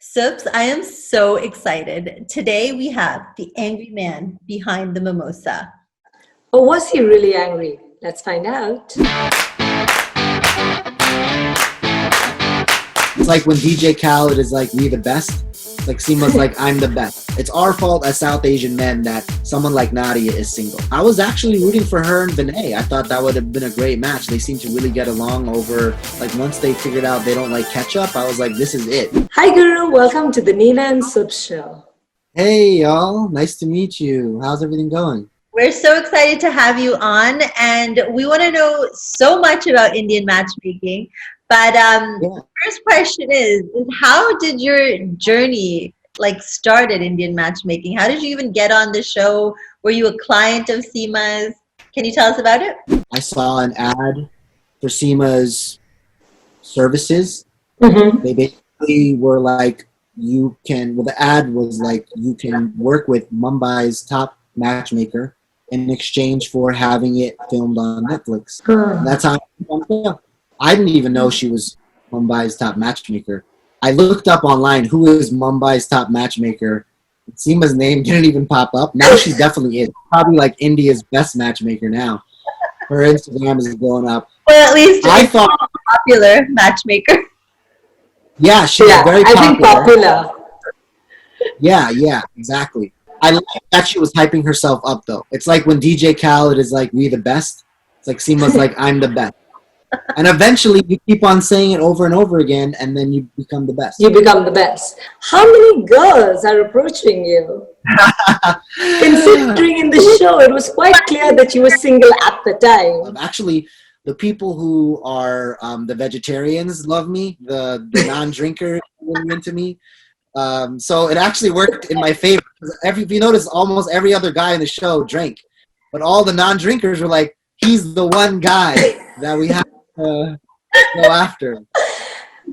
Sups, I am so excited. Today we have the angry man behind the mimosa. Or was he really angry? Let's find out. It's like when DJ Khaled is like, we the best. It's like Sima's like, I'm the best. It's our fault as South Asian men that someone like Nadia is single. I was actually rooting for her and Vinay. I thought that would have been a great match. They seem to really get along over, like once they figured out they don't like ketchup, I was like, this is it. Hi, Guru. Welcome to the Nina and Sups show. Hey, y'all. Nice to meet you. How's everything going? We're so excited to have you on, and we want to know so much about Indian matchmaking. But First question is how did your journey start at Indian matchmaking? How did you even get on the show? Were you a client of Sima's? Can you tell us about it? I saw an ad for Sima's services. Mm-hmm. They basically were like, the ad was like, you can work with Mumbai's top matchmaker in exchange for having it filmed on Netflix. That's how I didn't even know she was Mumbai's top matchmaker. I looked up online who is Mumbai's top matchmaker. Sima's name didn't even pop up. Now she definitely is. Probably like India's best matchmaker now. Her Instagram is going up. Well, at least I thought popular matchmaker. Yeah, she's very popular. I think popular. Yeah, exactly. I like that she was hyping herself up though. It's like when DJ Khaled is like, we the best. It's like Sima's like, I'm the best. And eventually you keep on saying it over and over again and then you become the best. You become the best. How many girls are approaching you? Considering in the show, it was quite clear that you were single at the time. Actually, the people who are the vegetarians love me. The non-drinkers are into me. So it actually worked in my favor. If you notice, almost every other guy in the show drank. But all the non-drinkers were like, he's the one guy that we have to go after.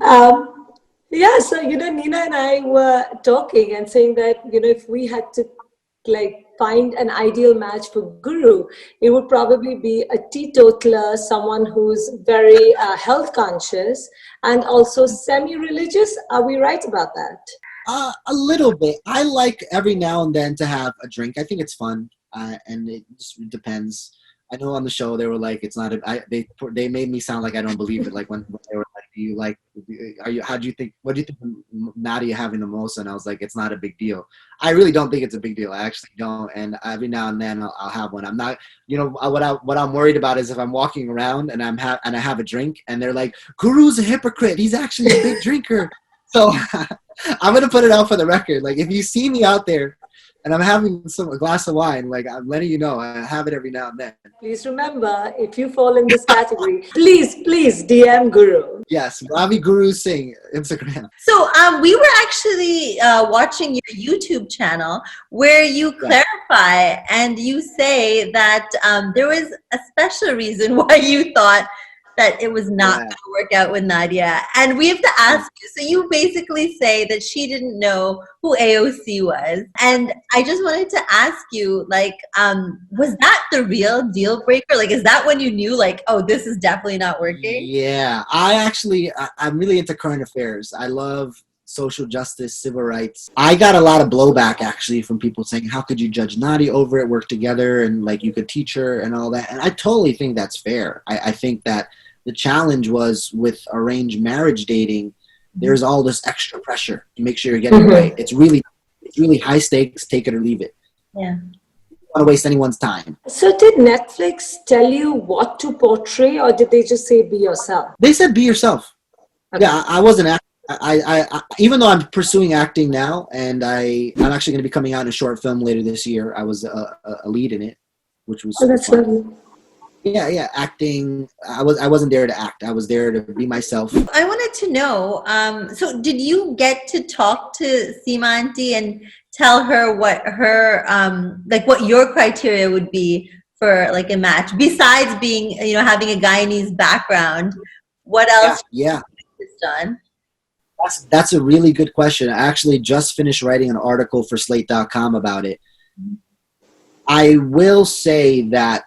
So, Nina and I were talking and saying that, if we had to find an ideal match for Guru, it would probably be a teetotaler, someone who's very health conscious and also semi-religious. Are we right about that? A little bit. I like every now and then to have a drink. I think it's fun, and it just depends. I know on the show they were like, it's not. They made me sound like I don't believe it. Like when they were like, do you like? How do you think? What do you think of Nadia having the mimosa? And I was like, it's not a big deal. I really don't think it's a big deal. I actually don't. And every now and then I'll have one. I'm not. What I'm worried about is if I'm walking around and I have a drink and they're like, Guru's a hypocrite. He's actually a big drinker. So I'm gonna put it out for the record. Like if you see me out there and I'm having a glass of wine, like I'm letting you know, I have it every now and then. Please remember, if you fall in this category, please DM Guru. Yes, Ravi Guru Singh, Instagram. So we were actually watching your YouTube channel where you clarify and you say that there was a special reason why you thought that it was not going to work out with Nadia. And we have to ask you, so you basically say that she didn't know who AOC was. And I just wanted to ask you, was that the real deal breaker? Is that when you knew, oh, this is definitely not working? Yeah, I'm really into current affairs. I love social justice, civil rights. I got a lot of blowback actually from people saying, how could you judge Nadia over it, work together, and you could teach her and all that. And I totally think that's fair. I think that the challenge was with arranged marriage dating, there's all this extra pressure to make sure you're getting it right. It's really high stakes, take it or leave it. Yeah. You don't want to waste anyone's time. So did Netflix tell you what to portray or did they just say be yourself? They said be yourself. Okay. Yeah, I wasn't I even though I'm pursuing acting now and I'm actually going to be coming out in a short film later this year. I was a lead in it, which was that's fun. lovely. Yeah, acting. I wasn't there to act. I was there to be myself. I wanted to know, so did you get to talk to Sima auntie and tell her what her, what your criteria would be for a match? Besides being, having a Guyanese background, what else? Yeah. Done? That's a really good question. I actually just finished writing an article for Slate.com about it. I will say that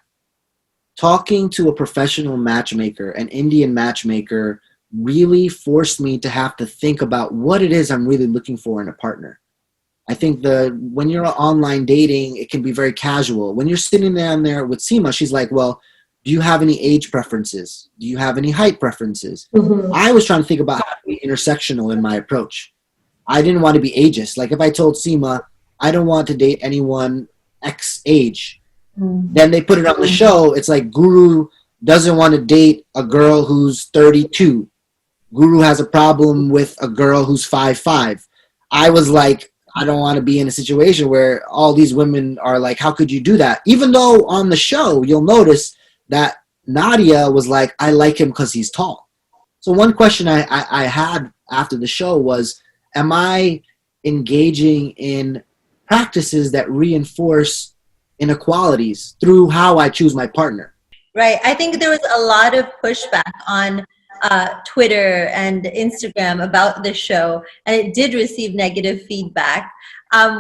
talking to a professional matchmaker, an Indian matchmaker, really forced me to have to think about what it is I'm really looking for in a partner. I think when you're online dating, it can be very casual. When you're sitting down there with Sima, she's like, well, do you have any age preferences? Do you have any height preferences? Mm-hmm. I was trying to think about how to be intersectional in my approach. I didn't want to be ageist. Like if I told Sima, I don't want to date anyone X age, then they put it on the show. It's like Guru doesn't want to date a girl who's 32. Guru has a problem with a girl who's 5'5". I was like, I don't want to be in a situation where all these women are like, how could you do that? Even though on the show, you'll notice that Nadia was like, I like him because he's tall. So one question I had after the show was, am I engaging in practices that reinforce inequalities through how I choose my partner? Right. I think there was a lot of pushback on Twitter and Instagram about the show, and it did receive negative feedback.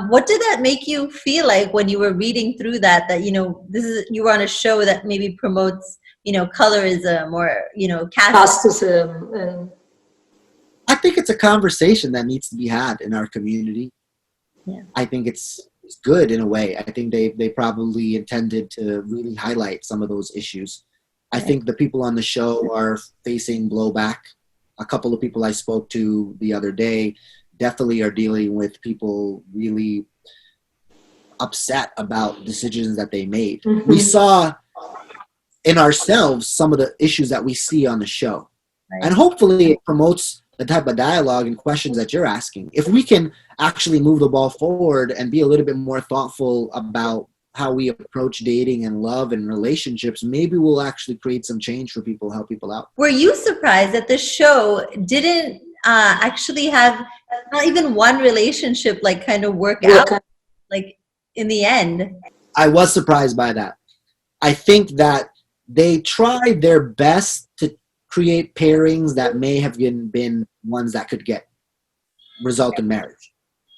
What did that make you feel like when you were reading through that, you were on a show that maybe promotes, colorism or, Casteism. And I think it's a conversation that needs to be had in our community. Yeah. I think it's good in a way. I think they probably intended to really highlight some of those issues. I think the people on the show are facing blowback. A couple of people I spoke to the other day definitely are dealing with people really upset about decisions that they made. Mm-hmm. We saw in ourselves some of the issues that we see on the show. Right. And hopefully it promotes the type of dialogue and questions that you're asking. If we can actually move the ball forward and be a little bit more thoughtful about how we approach dating and love and relationships, maybe we'll actually create some change for people, help people out. Were you surprised that the show didn't actually have not even one relationship like kind of work out like in the end? I was surprised by that. I think that they tried their best to create pairings that may have been ones that could result in marriage.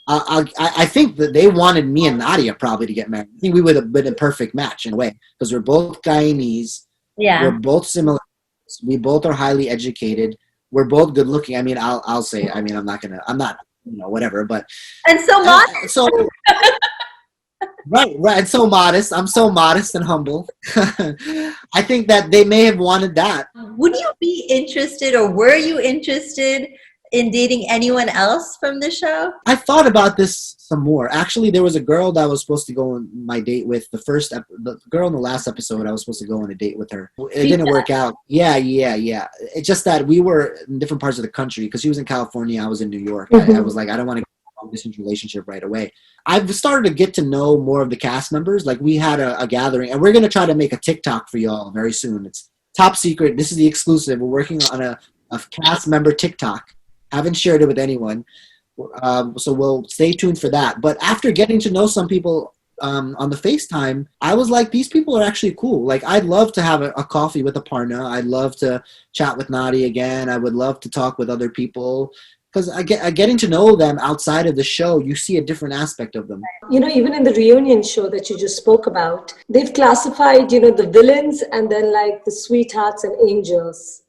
I think that they wanted me and Nadia probably to get married. I think we would have been a perfect match in a way because we're both Guyanese. Yeah. We're both similar. We both are highly educated. We're both good looking. I mean, I'll say. I mean, I'm not, whatever. But and so modest. Right, and so modest. I'm so modest and humble. I think that they may have wanted that. Would you be interested, or were you interested in dating anyone else from the show? I thought about this some more. Actually, there was a girl that I was supposed to go on my date with. The girl in the last episode, I was supposed to go on a date with her. It didn't work out. Yeah. It's just that we were in different parts of the country because she was in California, I was in New York. I was like, I don't want to get a long distance relationship right away. I've started to get to know more of the cast members. Like we had a gathering, and we're going to try to make a TikTok for y'all very soon. It's top secret. This is the exclusive. We're working on a cast member TikTok. Haven't shared it with anyone, so we'll stay tuned for that. But after getting to know some people on the FaceTime, I was like, these people are actually cool. Like, I'd love to have a coffee with Aparna. I'd love to chat with Nadia again. I would love to talk with other people because getting to know them outside of the show, you see a different aspect of them. Even in the reunion show that you just spoke about, they've classified, the villains and then like the sweethearts and angels.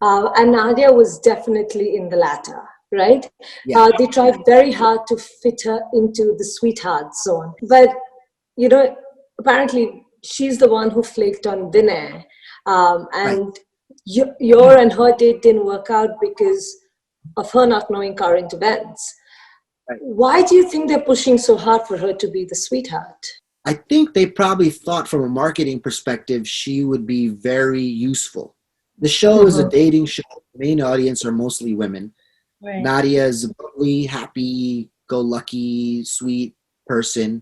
And Nadia was definitely in the latter, right? Yeah. They tried very hard to fit her into the sweetheart zone. But, apparently she's the one who flaked on Vinay. And Right. Your and her date didn't work out because of her not knowing current events. Right. Why do you think they're pushing so hard for her to be the sweetheart? I think they probably thought from a marketing perspective she would be very useful. The show is a dating show. The main audience are mostly women. Right. Nadia is a bubbly, happy-go-lucky, sweet person.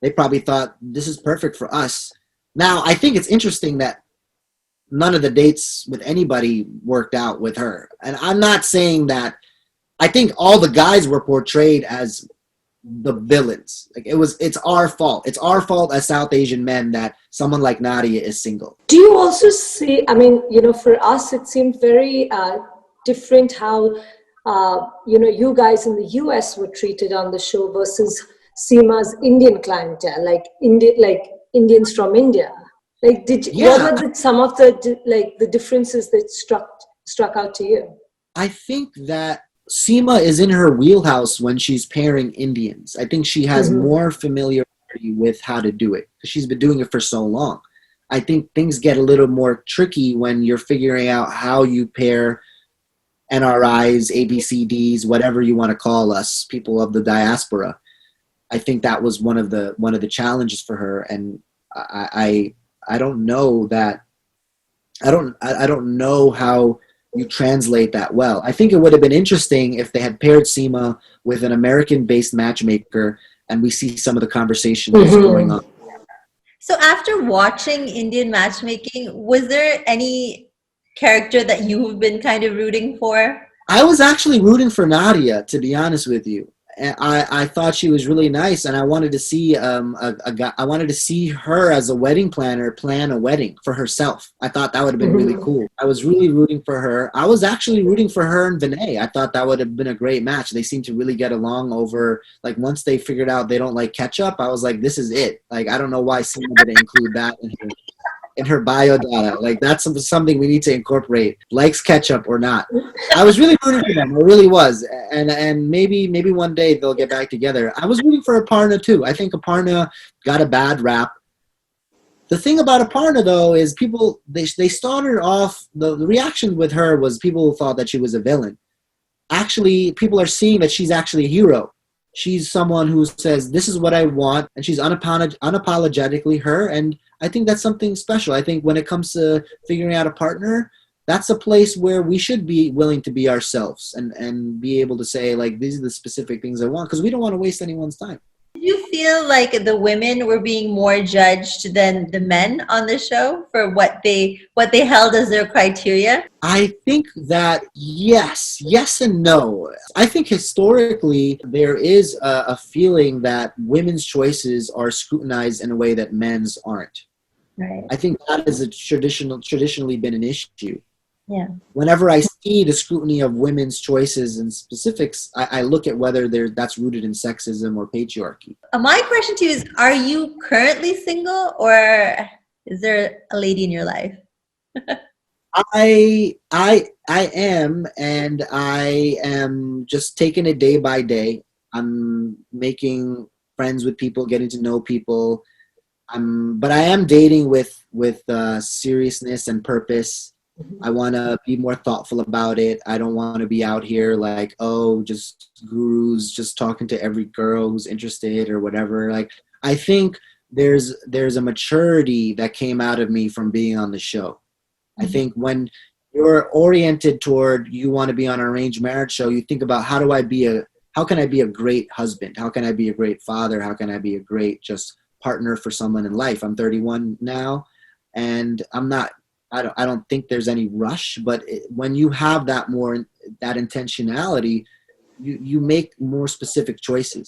They probably thought, this is perfect for us. Now, I think it's interesting that none of the dates with anybody worked out with her. And I'm not saying that. I think all the guys were portrayed as the villains. Like it's our fault. It's our fault as South Asian men that someone like Nadia is single. Do you also see, for us, it seemed very different how, you guys in the US were treated on the show versus Sima's Indian clientele, like Indians from India. Like, what were some of the differences that struck out to you? I think that Sima is in her wheelhouse when she's pairing Indians. I think she has more familiarity with how to do it because she's been doing it for so long. I think things get a little more tricky when you're figuring out how you pair NRIs, ABCDs, whatever you want to call us, people of the diaspora. I think that was one of the challenges for her, and I don't know that I don't know how you translate that well. I think it would have been interesting if they had paired Sima with an American-based matchmaker, and we see some of the conversations going on. So after watching Indian matchmaking, was there any character that you've been kind of rooting for? I was actually rooting for Nadia, to be honest with you. And I thought she was really nice, and I wanted to see a guy. I wanted to see her as a wedding planner plan a wedding for herself. I thought that would have been really cool. I was really rooting for her. I was actually rooting for her and Vinay. I thought that would have been a great match. They seemed to really get along over, like, once they figured out they don't like ketchup, I was like, this is it. Like, I don't know why Sima didn't include that in her bio data. Like, that's something we need to incorporate, likes ketchup or not. I was really rooting for them. I really was. And maybe one day they'll get back together. I was rooting for Aparna too. I think Aparna got a bad rap. The thing about Aparna though is people, they started off, the reaction with her was people thought that she was a villain. Actually, people are seeing that she's actually a hero. She's someone who says, this is what I want, and she's unapologetically her, and I think that's something special. I think when it comes to figuring out a partner, that's a place where we should be willing to be ourselves and be able to say, like, these are the specific things I want, because we don't want to waste anyone's time. Did you feel like the women were being more judged than the men on the show for what they held as their criteria? I think that yes and no. I think historically there is a feeling that women's choices are scrutinized in a way that men's aren't. Right. I think that is traditionally been an issue. Yeah. Whenever I see the scrutiny of women's choices and specifics, I look at whether that's rooted in sexism or patriarchy. My question to you is, are you currently single, or is there a lady in your life? I am, and I am just taking it day by day. I'm making friends with people, getting to know people. But I am dating with seriousness and purpose. I want to be more thoughtful about it. I don't want to be out here like, oh, just gurus, just talking to every girl who's interested or whatever. Like, I think there's a maturity that came out of me from being on the show. I think when you're oriented toward, you want to be on an arranged marriage show, you think about how can I be a great husband? How can I be a great father? How can I be a great just partner for someone in life? I'm 31 now, and I don't think there's any rush, but when you have that intentionality, you make more specific choices.